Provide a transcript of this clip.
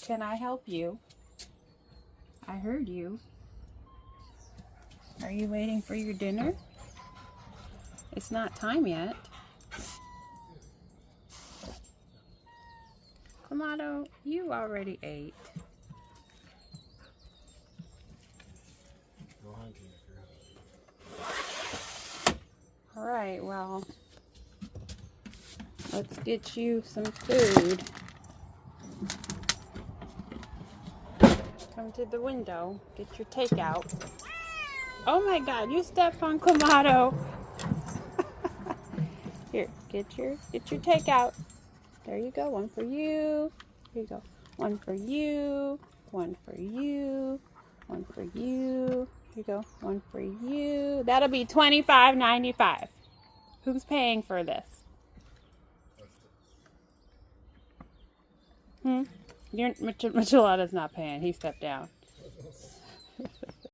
can I help you? I heard you. Are you waiting for your dinner? It's not time yet. Kamado, you already ate. Alright, well, let's get you some food. Come to the window, get your takeout. Oh my god, you stepped on Kamado. Here, get your takeout. There you go, one for you. Here you go. One for you, one for you, one for you. Here you go, one for you. That'll be $25.95. Who's paying for this? Michelada's not paying. He stepped down.